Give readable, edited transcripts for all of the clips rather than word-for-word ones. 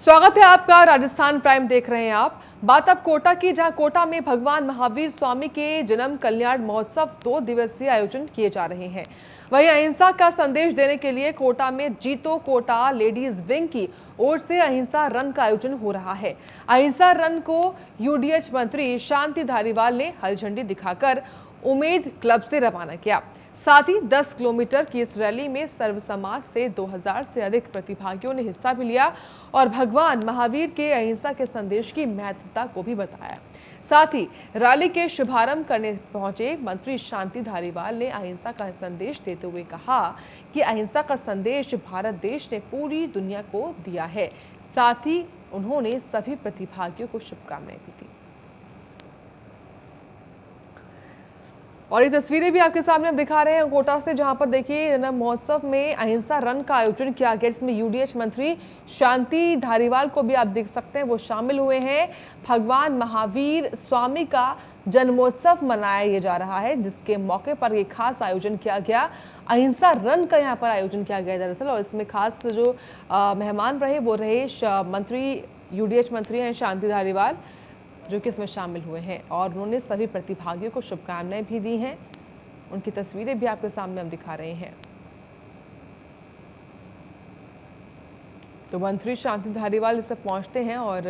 स्वागत है आपका। राजस्थान प्राइम देख रहे हैं आप। बात अब कोटा की, जहां कोटा में भगवान महावीर स्वामी के जन्म कल्याण महोत्सव 2 दिवसीय आयोजन किए जा रहे हैं। वहीं अहिंसा का संदेश देने के लिए कोटा में जीतो कोटा लेडीज विंग की ओर से अहिंसा रन का आयोजन हो रहा है। अहिंसा रन को यूडीएच मंत्री शांति धारीवाल ने हरी झंडी दिखाकर उम्मीद क्लब से रवाना किया। साथ ही 10 किलोमीटर की इस रैली में सर्व समाज से 2000 से अधिक प्रतिभागियों ने हिस्सा भी लिया और भगवान महावीर के अहिंसा के संदेश की महत्वता को भी बताया। साथ ही रैली के शुभारंभ करने पहुंचे मंत्री शांति धारीवाल ने अहिंसा का संदेश देते हुए कहा कि अहिंसा का संदेश भारत देश ने पूरी दुनिया को दिया है। साथ ही उन्होंने सभी प्रतिभागियों को शुभकामनाएं भी दी। और ये तस्वीरें भी आपके सामने हम दिखा रहे हैं कोटा से, जहां पर देखिए महोत्सव में अहिंसा रन का आयोजन किया गया, जिसमें यूडीएच मंत्री शांति धारीवाल को भी आप देख सकते हैं, वो शामिल हुए हैं। भगवान महावीर स्वामी का जन्मोत्सव मनाया जा रहा है, जिसके मौके पर ये खास आयोजन किया गया। अहिंसा रन का यहाँ पर आयोजन किया गया दरअसल, और इसमें खास जो मेहमान रहे वो रहे मंत्री यूडीएच मंत्री हैं शांति धारीवाल, जो कि इसमें शामिल हुए हैं और उन्होंने सभी प्रतिभागियों को शुभकामनाएं भी दी हैं। उनकी तस्वीरें भी आपके सामने हम दिखा रहे हैं। तो मंत्री शांति धारीवाल इसे पहुंचते हैं और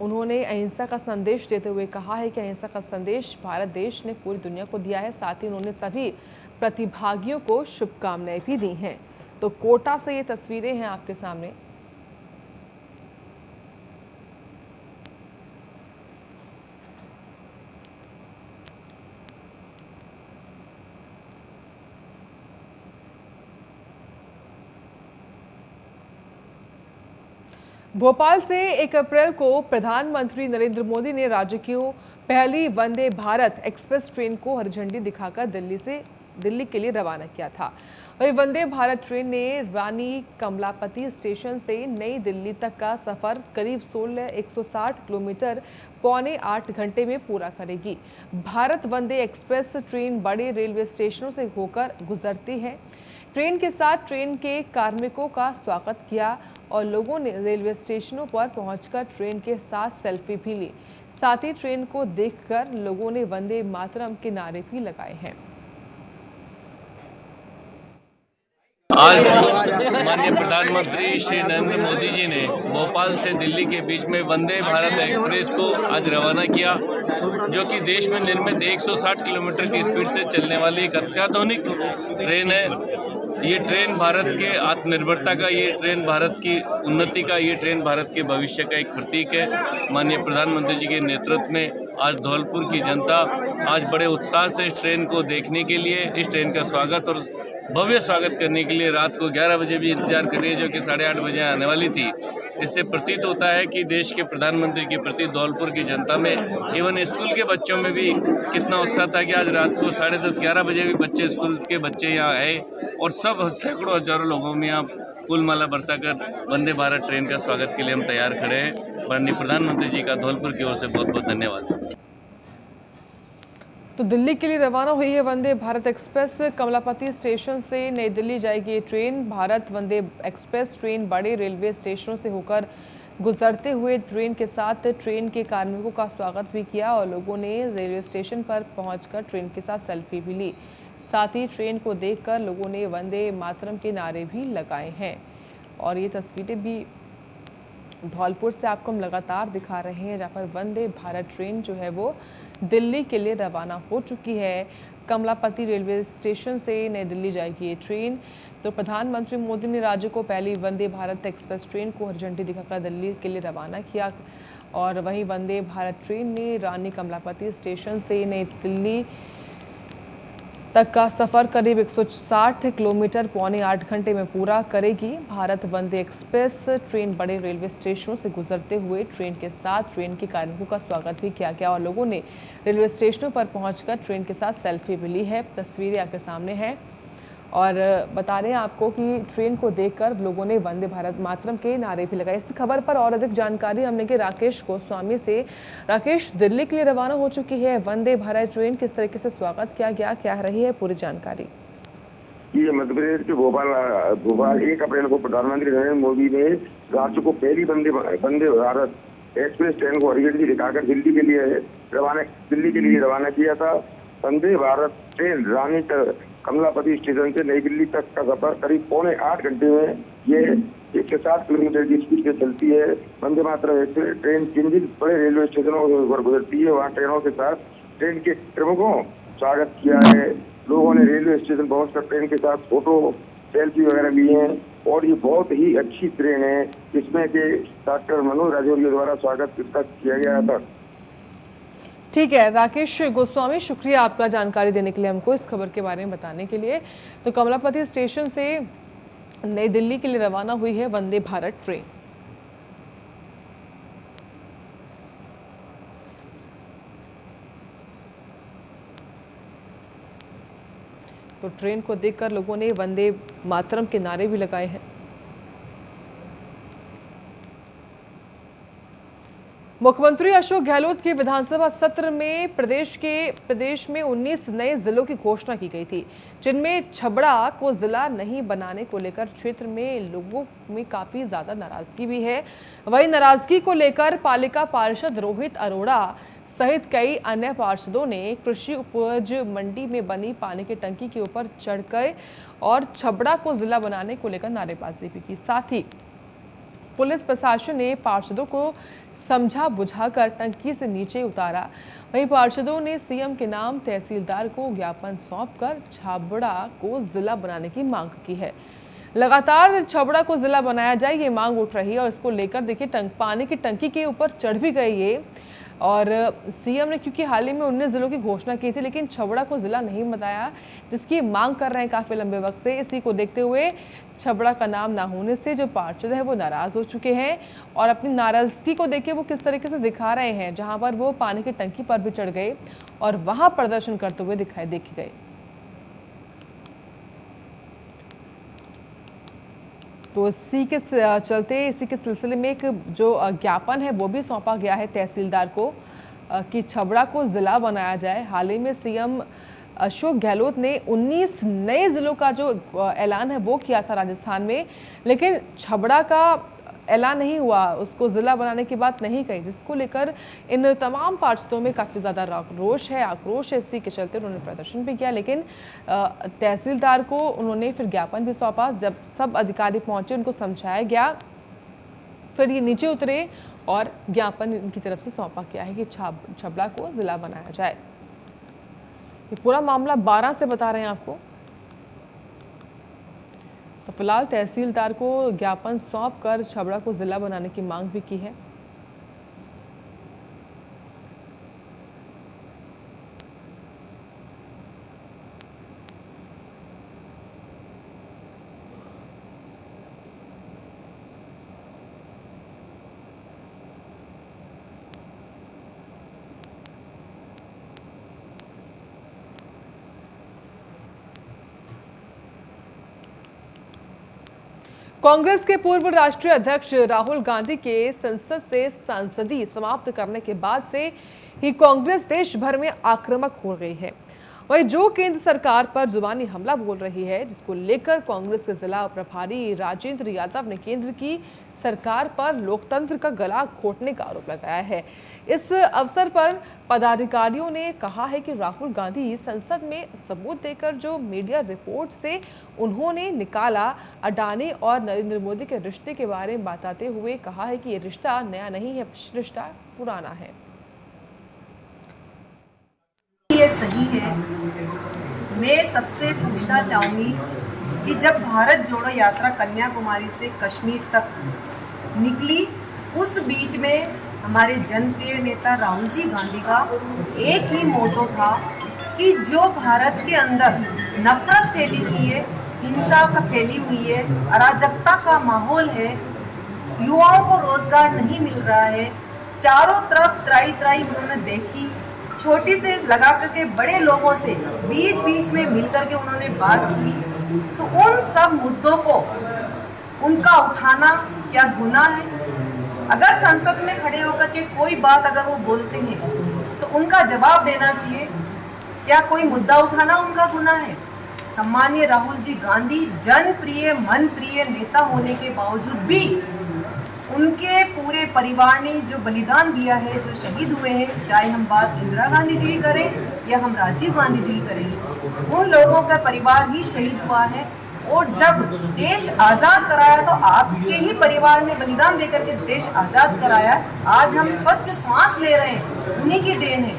उन्होंने अहिंसा का संदेश देते हुए कहा है कि अहिंसा का संदेश भारत देश ने पूरी दुनिया को दिया है। साथ ही उन्होंने सभी प्रतिभागियों को शुभकामनाएं भी दी हैं। तो कोटा से ये तस्वीरें हैं आपके सामने। भोपाल से 1 अप्रैल को प्रधानमंत्री नरेंद्र मोदी ने राज्य की पहली वंदे भारत एक्सप्रेस ट्रेन को हरी झंडी दिखाकर दिल्ली के लिए रवाना किया था। वही वंदे भारत ट्रेन ने रानी कमलापति स्टेशन से नई दिल्ली तक का सफर करीब 160 किलोमीटर 7.25 घंटे में पूरा करेगी। भारत वंदे एक्सप्रेस ट्रेन बड़े रेलवे स्टेशनों से होकर गुजरती है। ट्रेन के साथ ट्रेन के कार्मिकों का स्वागत किया और लोगों ने रेलवे स्टेशनों पर पहुंचकर ट्रेन के साथ सेल्फी भी ली। साथ ही ट्रेन को देखकर लोगों ने वंदे मातरम के नारे भी लगाए हैं। आज माननीय प्रधानमंत्री श्री नरेंद्र मोदी जी ने भोपाल से दिल्ली के बीच में वंदे भारत एक्सप्रेस को आज रवाना किया, जो कि देश में निर्मित 160 किलोमीटर की स्पीड से चलने वाली एक अत्याधुनिक ट्रेन है। ये ट्रेन भारत के आत्मनिर्भरता का, ये ट्रेन भारत की उन्नति का, ये ट्रेन भारत के भविष्य का एक प्रतीक है। माननीय प्रधानमंत्री जी के नेतृत्व में आज धौलपुर की जनता आज बड़े उत्साह से इस ट्रेन को देखने के लिए, इस ट्रेन का स्वागत और भव्य स्वागत करने के लिए रात को 11 बजे भी इंतजार कर रही है, जो कि 8:30 बजे आने वाली थी। इससे प्रतीत होता है कि देश के प्रधानमंत्री के प्रति धौलपुर की जनता में, इवन स्कूल के बच्चों में भी कितना उत्साह था कि आज रात को 10:30-11 बजे भी स्कूल के बच्चे यहाँ आए और सब सैकड़ों हजारों लोगों में यहाँ फूल माला बरसाकर वंदे भारत ट्रेन का स्वागत के लिए हम तैयार खड़े हैं। माननीय प्रधानमंत्री जी का धौलपुर की ओर से बहुत बहुत धन्यवाद। तो दिल्ली के लिए रवाना हुई है वंदे भारत एक्सप्रेस। कमलापति स्टेशन से नई दिल्ली जाएगी ये ट्रेन। भारत वंदे एक्सप्रेस ट्रेन बड़े रेलवे स्टेशनों से होकर गुजरते हुए ट्रेन के साथ ट्रेन के कार्मिकों का स्वागत भी किया और लोगों ने रेलवे स्टेशन पर पहुंचकर ट्रेन के साथ सेल्फी भी ली। साथ ही ट्रेन को देखकर लोगों ने वंदे मातरम के नारे भी लगाए हैं। और ये तस्वीरें भी धौलपुर से आपको हम लगातार दिखा रहे हैं, जहाँ पर वंदे भारत ट्रेन जो है वो दिल्ली के लिए रवाना हो चुकी है। कमलापति रेलवे स्टेशन से नई दिल्ली जाएगी ये ट्रेन। तो प्रधानमंत्री मोदी ने राज्य को पहली वंदे भारत एक्सप्रेस ट्रेन को हरी झंडी दिखाकर दिल्ली के लिए रवाना किया और वहीं वंदे भारत ट्रेन ने रानी कमलापति स्टेशन से नई दिल्ली तक का सफर करीब 160 किलोमीटर 7.25 घंटे में पूरा करेगी। भारत वंदे एक्सप्रेस ट्रेन बड़े रेलवे स्टेशनों से गुजरते हुए ट्रेन के साथ ट्रेन के कार्मिकों का स्वागत भी किया गया और लोगों ने रेलवे स्टेशनों पर पहुंचकर ट्रेन के साथ सेल्फी भी ली है। तस्वीरें आपके सामने हैं और बता रहे हैं आपको कि ट्रेन को देखकर लोगों ने वंदे भारत मातरम के नारे भी लगाए। इस खबर पर और अधिक जानकारी हमने की राकेश गोस्वामी से। राकेश, दिल्ली के लिए रवाना हो चुकी है वंदे भारत ट्रेन, किस तरीके से स्वागत किया गया, क्या रही है पूरी जानकारी? जी, मध्य प्रदेश के भोपाल 1 अप्रैल को प्रधानमंत्री नरेंद्र मोदी ने राज्य को पहली वंदे भारत एक्सप्रेस ट्रेन को हरी झंडी दिखाकर दिल्ली के लिए रवाना किया था। वंदे भारत ट्रेन रानी कमलापति स्टेशन से नई दिल्ली तक का सफर करीब 7.25 घंटे में ये 107 किलोमीटर की स्पीड से चलती है। वंदे मातरम एक्सप्रेस ट्रेन जिन बड़े रेलवे स्टेशनों पर गुजरती है, वहाँ ट्रेनों के साथ ट्रेन के प्रमुखों स्वागत किया है। लोगों ने रेलवे स्टेशन पहुंचकर ट्रेन के साथ फोटो सेल्फी वगैरह ली हैं और ये बहुत ही अच्छी ट्रेन है, जिसमें कि डॉक्टर मनोज राजौरिया द्वारा स्वागत इसका किया गया था। ठीक है राकेश गोस्वामी, शुक्रिया आपका जानकारी देने के लिए, हमको इस खबर के बारे में बताने के लिए। तो कमलापति स्टेशन से नई दिल्ली के लिए रवाना हुई है वंदे भारत ट्रेन। तो ट्रेन को देखकर लोगों ने वंदे मातरम के नारे भी लगाए हैं। मुख्यमंत्री अशोक गहलोत के विधानसभा सत्र में प्रदेश में 19 नए जिलों की घोषणा की गई थी, जिनमें छबड़ा को जिला नहीं बनाने को लेकर क्षेत्र में लोगों में काफी ज्यादा नाराजगी भी है। वहीं नाराजगी को लेकर पालिका पार्षद रोहित अरोड़ा सहित कई अन्य पार्षदों ने कृषि उपज मंडी में बनी पानी की टंकी के ऊपर चढ़ गए और छबड़ा को जिला बनाने को लेकर नारेबाजी भी की। साथ ही पुलिस प्रशासन ने पार्षदों को समझा बुझाकर टंकी से नीचे उतारा। वहीं पार्षदों ने सीएम के नाम तहसीलदार को ज्ञापन सौंपकर छबड़ा को जिला बनाने की मांग की है। लगातार छबड़ा को जिला बनाया जाए ये मांग उठ रही है और इसको लेकर देखिए पानी की टंकी के ऊपर चढ़ भी गए ये। और सीएम ने क्योंकि हाल ही में 19 जिलों की घोषणा की थी, लेकिन छबड़ा को जिला नहीं बताया, जिसकी मांग कर रहे हैं काफी लंबे वक्त से। इसी को देखते हुए छबड़ा का नाम ना होने से जो पार्षद है वो नाराज हो चुके हैं और अपनी नाराजगी को देखिए वो किस तरीके से दिखा रहे हैं, जहां पर वो पानी की टंकी पर भी चढ़ गए और वहां प्रदर्शन करते हुए देखे गए। तो इसी के सिलसिले में एक जो ज्ञापन है वो भी सौंपा गया है तहसीलदार को कि छबड़ा को जिला बनाया जाए। हाल ही में सीएम अशोक गहलोत ने 19 नए जिलों का जो ऐलान है वो किया था राजस्थान में, लेकिन छबड़ा का ऐलान नहीं हुआ, उसको जिला बनाने की बात नहीं कही, जिसको लेकर इन तमाम पार्षदों में काफ़ी ज़्यादा रोष है, आक्रोश है। इसी के चलते उन्होंने प्रदर्शन भी किया, लेकिन तहसीलदार को उन्होंने फिर ज्ञापन भी सौंपा। जब सब अधिकारी पहुंचे उनको समझाया गया, फिर ये नीचे उतरे और ज्ञापन इनकी तरफ से सौंपा गया है कि छबड़ा को जिला बनाया जाए। ये पूरा मामला 12 से बता रहे हैं आपको। तो फिलहाल तहसीलदार को ज्ञापन सौंपकर छबड़ा को जिला बनाने की मांग भी की है। कांग्रेस के पूर्व राष्ट्रीय अध्यक्ष राहुल गांधी के संसद से सांसदी समाप्त करने के बाद से ही कांग्रेस देश भर में आक्रामक हो गई है। वहीं जो केंद्र सरकार पर जुबानी हमला बोल रही है, जिसको लेकर कांग्रेस के जिला प्रभारी राजेंद्र यादव ने केंद्र की सरकार पर लोकतंत्र का गला घोटने का आरोप लगाया है। इस अवसर पर पदाधिकारियों ने कहा है कि राहुल गांधी संसद में सबूत देकर जो मीडिया रिपोर्ट से उन्होंने निकाला, अडानी और नरेंद्र मोदी के रिश्ते के बारे में बताते हुए कहा है कि ये रिश्ता नया नहीं है, रिश्ता पुराना है। ये सही है। मैं सबसे पूछना चाहूंगी कि जब भारत जोड़ो यात्रा कन्याकुमारी से कश्मीर तक निकली, उस बीच में हमारे जनप्रिय नेता राहुल जी गांधी का एक ही मोटो था कि जो भारत के अंदर नफरत फैली हुई है, हिंसा का फैली हुई है, अराजकता का माहौल है, युवाओं को रोजगार नहीं मिल रहा है, चारों तरफ त्राई त्राई उन्होंने देखी, छोटी से लगा करके बड़े लोगों से बीच बीच में मिल करके उन्होंने बात की। तो उन सब मुद्दों को उनका उठाना क्या गुनाह है? अगर संसद में खड़े होकर के कोई बात अगर वो बोलते हैं तो उनका जवाब देना चाहिए। क्या कोई मुद्दा उठाना उनका गुनाह है? सम्मानीय राहुल जी गांधी जनप्रिय मनप्रिय नेता होने के बावजूद भी उनके पूरे परिवार ने जो बलिदान दिया है, जो शहीद हुए हैं, चाहे हम बात इंदिरा गांधी जी की करें या हम राजीव गांधी जी की करें, उन लोगों का परिवार ही शहीद हुआ है। और जब देश आज़ाद कराया तो आपके ही परिवार ने बलिदान देकर के देश आज़ाद कराया। आज हम स्वच्छ सांस ले रहे हैं, उन्हीं की देन है।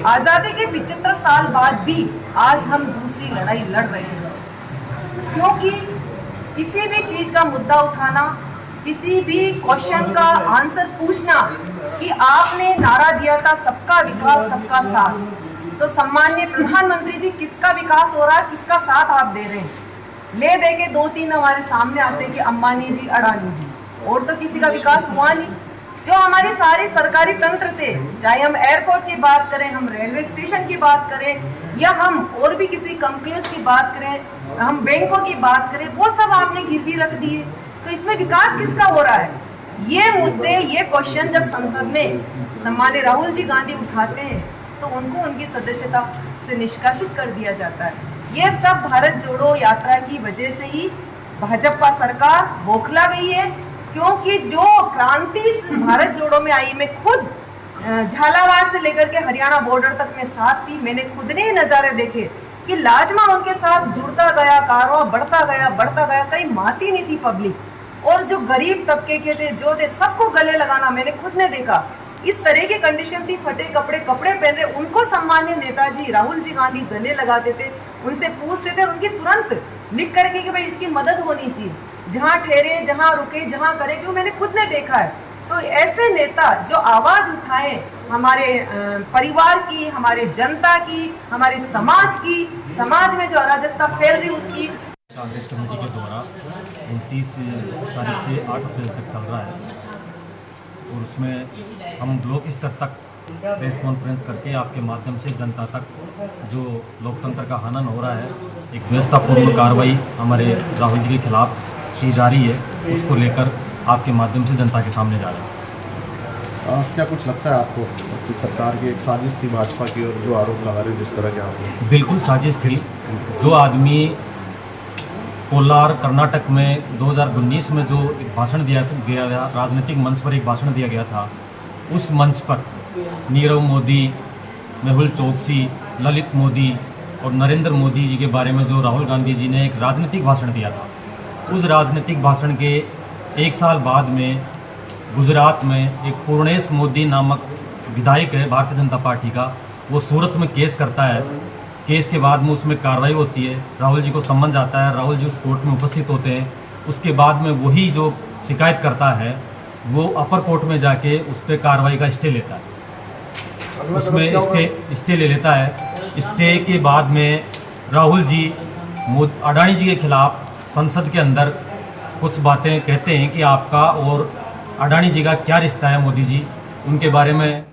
आज़ादी के 75 साल बाद भी आज हम दूसरी लड़ाई लड़ रहे हैं, क्योंकि किसी भी चीज़ का मुद्दा उठाना, किसी भी क्वेश्चन का आंसर पूछना कि आपने नारा दिया था सबका विकास सबका साथ, तो सम्माननीय प्रधानमंत्री जी किसका विकास हो रहा है, किसका साथ आप दे रहे हैं? ले दे के 2-3 हमारे सामने आते हैं कि अंबानी जी, अडानी जी, और तो किसी का विकास हुआ नहीं। जो हमारे सारे सरकारी तंत्र थे, चाहे हम एयरपोर्ट की बात करें, हम रेलवे स्टेशन की बात करें या हम और भी किसी कंपनियों की बात करें, हम बैंकों की बात करें, वो सब आपने गिरवी रख दिए। तो इसमें विकास किसका हो रहा है? ये मुद्दे, ये क्वेश्चन जब संसद में सम्माननीय राहुल जी गांधी उठाते हैं तो उनको उनकी सदस्यता से निष्कासित कर दिया जाता है। ये सब भारत जोड़ो यात्रा की वजह से ही भाजपा सरकार बौखला गई है, क्योंकि जो क्रांति भारत जोड़ो में आई, मैं खुद झालावाड़ से लेकर के हरियाणा बॉर्डर तक में साथ थी। मैंने खुद ने ही नज़ारे देखे कि लाजमा उनके साथ जुड़ता गया, कारवां बढ़ता गया, कहीं माती नहीं थी पब्लिक। और जो गरीब तबके के थे, जो थे, सबको गले लगाना मैंने खुद ने देखा। इस तरह की कंडीशन थी, फटे कपड़े पहन रहे, उनको सम्मान्य नेताजी राहुल जी गांधी गले लगाते थे, उनसे पूछते थे, उनकी तुरंत लिख करके कि भाई इसकी मदद होनी चाहिए, जहाँ ठहरे, जहाँ रुके, जहाँ करे, क्यों मैंने खुद ने देखा है। तो ऐसे नेता जो आवाज़ उठाए हमारे परिवार की, हमारे जनता की, हमारे समाज की, समाज में जो अराजकता फैल रही उसकी। कांग्रेस कमेटी के द्वारा 29 तारीख से 8 अप्रैल तक चल रहा है और उसमें हम ब्लॉक स्तर तक प्रेस कॉन्फ्रेंस करके आपके माध्यम से जनता तक जो लोकतंत्र का हनन हो रहा है, एक व्यवस्थापूर्ण कार्रवाई हमारे राहुल जी के खिलाफ की जा रही है, उसको लेकर आपके माध्यम से जनता के सामने जा रहे हैं। क्या कुछ लगता है आपको कि सरकार की एक साजिश थी भाजपा की और जो आरोप लगा रहे जिस तरह के आप? बिल्कुल साजिश थी। जो आदमी कोलार कर्नाटक में 2019 में जो एक भाषण दिया गया, राजनीतिक मंच पर एक भाषण दिया गया था, उस मंच पर नीरव मोदी, मेहुल चोकसी, ललित मोदी और नरेंद्र मोदी जी के बारे में जो राहुल गांधी जी ने एक राजनीतिक भाषण दिया था, उस राजनीतिक भाषण के 1 साल बाद में गुजरात में एक पूर्णेश मोदी नामक विधायक है भारतीय जनता पार्टी का, वो सूरत में केस करता है। केस के बाद में उसमें कार्रवाई होती है, राहुल जी को सम्मन जाता है, राहुल जी उस कोर्ट में उपस्थित होते हैं। उसके बाद में वही जो शिकायत करता है वो अपर कोर्ट में जाके उस पर कार्रवाई का स्टे लेता है, उसमें स्टे ले लेता है। स्टे के बाद में राहुल जी अडानी जी के खिलाफ संसद के अंदर कुछ बातें कहते हैं कि आपका और अडानी जी का क्या रिश्ता है, मोदी जी, उनके बारे में।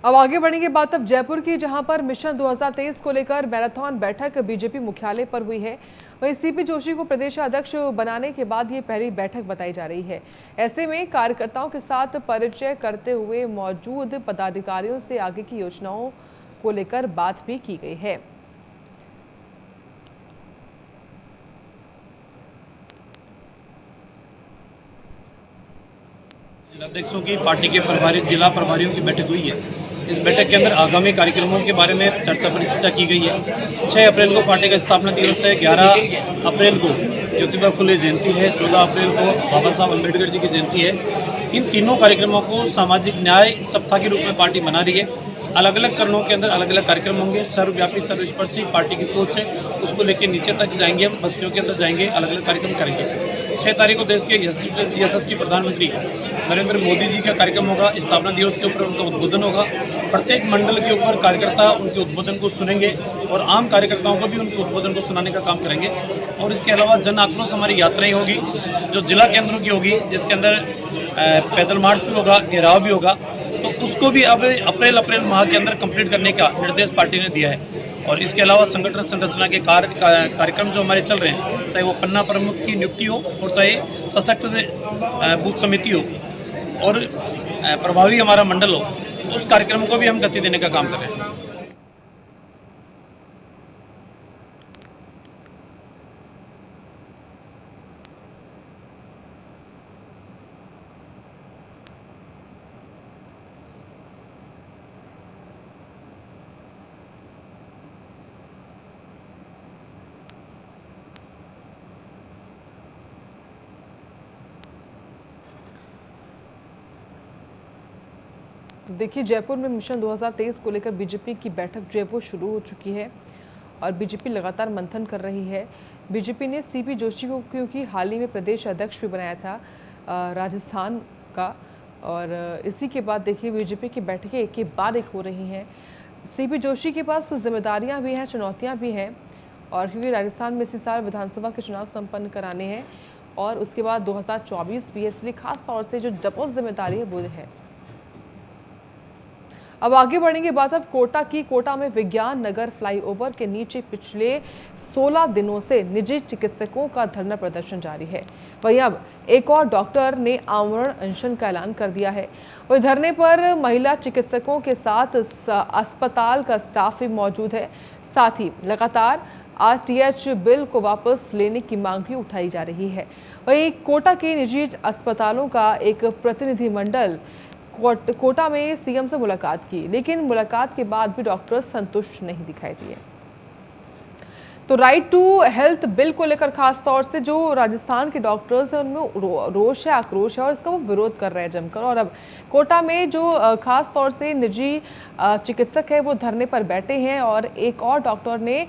अब आगे बढ़ेंगे बात अब जयपुर की, जहां पर मिशन 2023 को लेकर मैराथन बैठक बीजेपी मुख्यालय पर हुई है। वहीं सीपी जोशी को प्रदेश अध्यक्ष बनाने के बाद ये पहली बैठक बताई जा रही है। ऐसे में कार्यकर्ताओं के साथ परिचय करते हुए मौजूद पदाधिकारियों से आगे की योजनाओं को लेकर बात भी की गई है। अध्यक्षों की पार्टी के प्रभारी, जिला प्रभारियों की बैठक हुई है। इस बैठक के अंदर आगामी कार्यक्रमों के बारे में चर्चा की गई है। 6 अप्रैल को पार्टी का स्थापना दिवस है, 11 अप्रैल को ज्योतिबा फुले जयंती है, 14 अप्रैल को बाबा साहब अम्बेडकर जी की जयंती है। इन तीनों कार्यक्रमों को सामाजिक न्याय सप्ताह के रूप में पार्टी मना रही है। अलग अलग चरणों के अंदर अलग अलग कार्यक्रम होंगे। सर्वव्यापी सर्वस्पर्शी पार्टी की सोच है, उसको लेकर नीचे तक जाएंगे, हम बस्तियों के अंदर जाएंगे, अलग अलग कार्यक्रम करेंगे। 6 तारीख को देश के यशस्वी प्रधानमंत्री नरेंद्र मोदी जी का कार्यक्रम होगा। स्थापना दिवस के ऊपर उनका उद्बोधन होगा। प्रत्येक मंडल के ऊपर कार्यकर्ता उनके उद्बोधन को सुनेंगे और आम कार्यकर्ताओं को भी उनके उद्बोधन को सुनाने का काम करेंगे। और इसके अलावा जन आक्रोश हमारी यात्राएं होगी जो जिला केंद्रों की होगी, जिसके अंदर पैदल मार्च भी होगा, घेराव भी होगा। तो उसको भी अब अप्रैल माह के अंदर कंप्लीट करने का निर्देश पार्टी ने दिया है। और इसके अलावा संगठन संरचना के कार्यक्रम जो हमारे चल रहे हैं, चाहे वो पन्ना प्रमुख की नियुक्ति हो और चाहे सशक्त बूथ समिति हो और प्रभावी हमारा मंडल हो, तो उस कार्यक्रम को भी हम गति देने का काम कर रहे हैं। तो देखिए, जयपुर में मिशन 2023 को लेकर बीजेपी की बैठक जो है वो शुरू हो चुकी है और बीजेपी लगातार मंथन कर रही है। बीजेपी ने सीपी जोशी को क्योंकि हाल ही में प्रदेश अध्यक्ष भी बनाया था राजस्थान का, और इसी के बाद देखिए बीजेपी की बैठकें एक के बाद एक हो रही हैं। सीपी जोशी के पास जिम्मेदारियां भी हैं, चुनौतियां भी हैं, और क्योंकि राजस्थान में इसी साल विधानसभा के चुनाव संपन्न कराने हैं और उसके बाद 2024 भी है, इसलिए खास तौर से जो डबल जिम्मेदारी है वो है। अब आगे बढ़ेंगे बात अब कोटा की। कोटा में विज्ञान नगर फ्लाईओवर के नीचे पिछले 16 दिनों से निजी चिकित्सकों का धरना प्रदर्शन जारी है। वहीं अब एक और डॉक्टर ने आमरण अनशन का ऐलान कर दिया है। वहीं धरने पर महिला चिकित्सकों के साथ अस्पताल का स्टाफ भी मौजूद है। साथ ही लगातार आरटीएच बिल को वापस लेने की मांग भी उठाई जा रही है। वहीं कोटा के निजी अस्पतालों का एक प्रतिनिधिमंडल कोटा में सीएम से मुलाकात की, लेकिन मुलाकात के बाद भी डॉक्टर संतुष्ट नहीं दिखाई दिए। तो राइट टू हेल्थ बिल को लेकर खास तौर से जो राजस्थान के डॉक्टर्स हैं उनमें रोष है, आक्रोश है और इसका वो विरोध कर रहे हैं जमकर। और अब कोटा में जो खास तौर से निजी चिकित्सक है वो धरने पर बैठे हैं और एक और डॉक्टर ने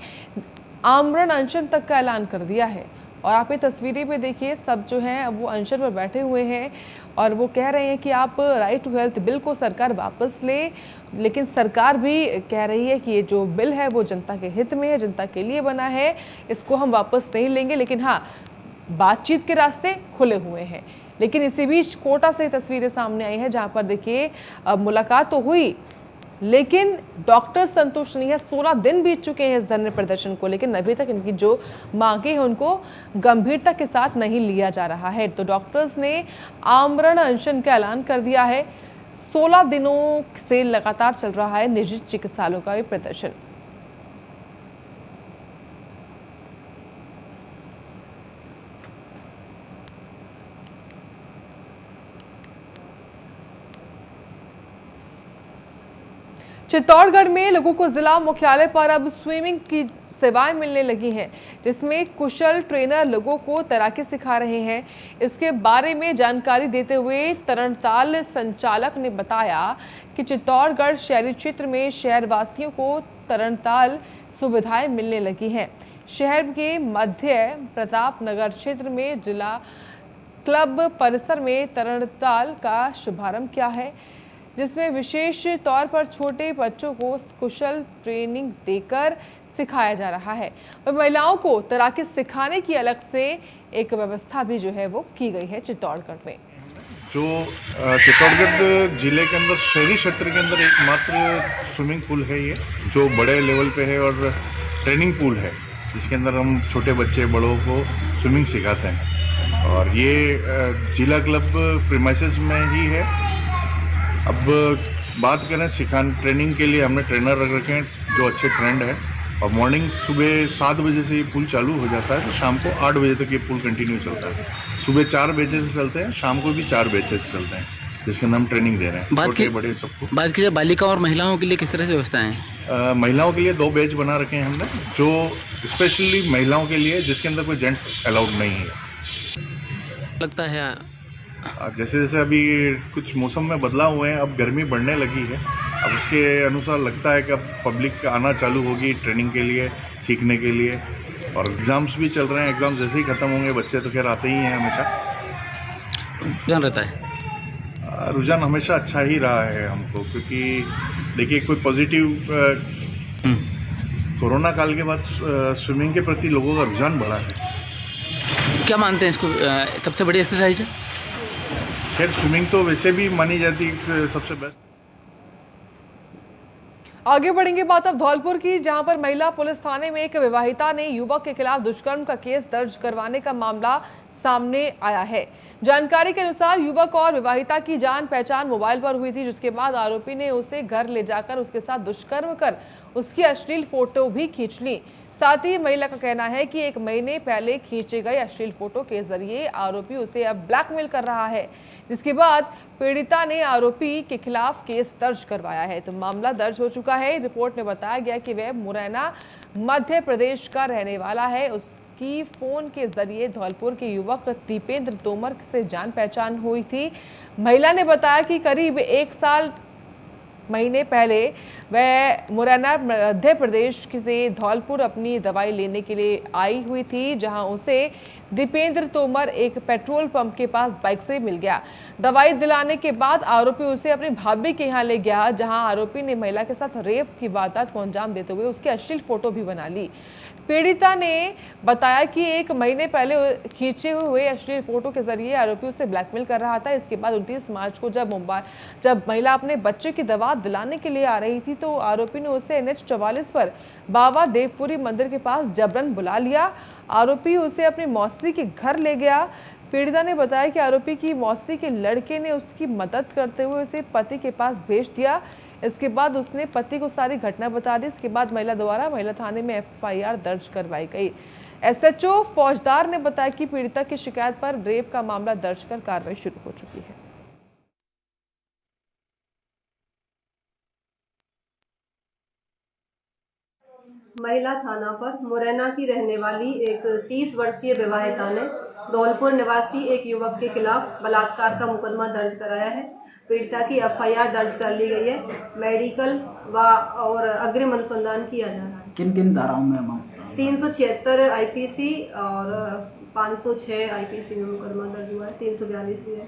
आमरण अनशन तक का ऐलान कर दिया है। और आप ये तस्वीरें में देखिए, सब जो हैं वो अनशन पर बैठे हुए हैं और वो कह रहे हैं कि आप राइट टू हेल्थ बिल को सरकार वापस ले, लेकिन सरकार भी कह रही है कि ये जो बिल है वो जनता के हित में है, जनता के लिए बना है, इसको हम वापस नहीं लेंगे। लेकिन हाँ, बातचीत के रास्ते खुले हुए हैं। लेकिन इसी बीच कोटा से तस्वीरें सामने आई हैं जहाँ पर देखिए मुलाकात तो हुई लेकिन डॉक्टर संतुष्ट नहीं है। 16 दिन बीत चुके हैं इस धरने प्रदर्शन को, लेकिन अभी तक इनकी जो मांगे हैं उनको गंभीरता के साथ नहीं लिया जा रहा है। तो डॉक्टर्स ने आमरण अनशन का ऐलान कर दिया है। 16 दिनों से लगातार चल रहा है निजी चिकित्सालयों का ये प्रदर्शन। चित्तौड़गढ़ में लोगों को जिला मुख्यालय पर अब स्विमिंग की सेवाएं मिलने लगी हैं, जिसमें कुशल ट्रेनर लोगों को तैराकी सिखा रहे हैं। इसके बारे में जानकारी देते हुए तरणताल संचालक ने बताया कि चित्तौड़गढ़ शहरी क्षेत्र में शहरवासियों को तरणताल सुविधाएं मिलने लगी हैं। शहर के मध्य प्रताप नगर क्षेत्र में जिला क्लब परिसर में तरणताल का शुभारंभ किया है, जिसमें विशेष तौर पर छोटे बच्चों को कुशल ट्रेनिंग देकर सिखाया जा रहा है और महिलाओं को तैराकी सिखाने की अलग से एक व्यवस्था भी जो है वो की गई है चित्तौड़गढ़ में। जो चित्तौड़गढ़ जिले के अंदर शहरी क्षेत्र के अंदर एकमात्र स्विमिंग पूल है ये, जो बड़े लेवल पे है और ट्रेनिंग पूल है, जिसके अंदर हम छोटे बच्चे बड़ों को स्विमिंग सिखाते हैं। और ये जिला क्लब प्रीमाइसेस में ही है। अब बात करें ट्रेनिंग के लिए हमने ट्रेनर रख रखे हैं जो अच्छे ट्रेंड है और मॉर्निंग सुबह 7 बजे से ये पुल चालू हो जाता है तो शाम को 8 बजे तक ये पुल कंटिन्यू चलता है। सुबह 4 बजे से चलते हैं, शाम को भी 4 बजे से चलते हैं, जिसके अंदर हम ट्रेनिंग दे रहे हैं छोटे बड़े सबको। बात कीजिए बालिका और महिलाओं के लिए किस तरह से व्यवस्था है? महिलाओं के लिए 2 बैच बना रखे हैं हमने, जो स्पेशली महिलाओं के लिए, जिसके अंदर कोई जेंट्स अलाउड नहीं है। लगता है जैसे जैसे अभी कुछ मौसम में बदलाव हुए हैं, अब गर्मी बढ़ने लगी है, अब उसके अनुसार लगता है कि अब पब्लिक आना चालू होगी ट्रेनिंग के लिए, सीखने के लिए। और एग्ज़ाम्स भी चल रहे हैं, एग्ज़ाम जैसे ही ख़त्म होंगे बच्चे तो खैर आते ही हैं हमेशा। रुझान रहता है? रुझान हमेशा अच्छा ही रहा है हमको, क्योंकि देखिए कोई पॉजिटिव कोरोना काल के बाद स्विमिंग के प्रति लोगों का रुझान बढ़ा है। क्या मानते हैं इसको सबसे बड़ी एक्सरसाइज है? खैर स्विमिंग तो वैसे भी मानी जाती है सबसे बेस्ट। आगे बढ़ेंगे बात अब धौलपुर की, जहां पर महिला पुलिस थाने में एक विवाहिता ने युवक के खिलाफ दुष्कर्म का केस दर्ज करवाने का मामला सामने आया है। जानकारी के अनुसार युवक और विवाहिता की जान पहचान मोबाइल पर हुई थी, जिसके बाद आरोपी ने उसे घर ले जाकर उसके साथ दुष्कर्म कर उसकी अश्लील फोटो भी खींच ली। साथ ही महिला का कहना है कि 1 महीने पहले खींचे गए अश्लील फोटो के जरिए आरोपी उसे अब ब्लैकमेल कर रहा है, जिसके बाद पीड़िता ने आरोपी के खिलाफ केस दर्ज करवाया है। तो मामला दर्ज हो चुका है। रिपोर्ट में बताया गया कि वह मुरैना मध्य प्रदेश का रहने वाला है। उसकी फोन के जरिए धौलपुर के युवक दीपेंद्र तोमर से जान पहचान हुई थी। महिला ने बताया कि करीब 1 साल महीने पहले वह मुरैना मध्य प्रदेश से धौलपुर अपनी दवाई लेने के लिए आई हुई थी, जहां उसे दीपेंद्र तोमर एक पेट्रोल पंप के पास बाइक से मिल गया। दवाई दिलाने के बाद आरोपी उसे अपनी भाभी के यहाँ ले गया, जहां आरोपी ने महिला के साथ रेप की वारदात को अंजाम देते हुए उसकी अश्लील फोटो भी बना ली। पीड़िता ने बताया कि 1 महीने पहले खींचे हुए अश्लील फोटो के जरिए आरोपी उसे ब्लैकमेल कर रहा था। इसके बाद 29 मार्च को जब महिला अपने बच्चे की दवा दिलाने के लिए आ रही थी तो आरोपी ने उसे NH 44 पर बाबा देवपुरी मंदिर के पास जबरन बुला लिया। आरोपी उसे अपनी मौसी के घर ले गया। पीड़िता ने बताया कि आरोपी की मौसी के लड़के ने उसकी मदद करते हुए उसे पति के पास भेज दिया। इसके बाद उसने पति को सारी घटना बता दी। इसके बाद महिला द्वारा महिला थाने में FIR दर्ज करवाई गई। SHO फौजदार ने बताया कि पीड़िता की शिकायत पर रेप का मामला दर्ज कर कार्रवाई शुरू हो चुकी है। महिला थाना पर मुरैना की रहने वाली एक 30 वर्षीय विवाहिता ने धौलपुर निवासी एक युवक के खिलाफ बलात्कार का मुकदमा दर्ज कराया है। पीड़िता की FIR दर्ज कर ली गई है। मेडिकल और अग्रिम अनुसंधान किया जा रहा है। किन किन धाराओं में? 376 IPC और 506 IPC में मुकदमा दर्ज हुआ है। 342 भी है।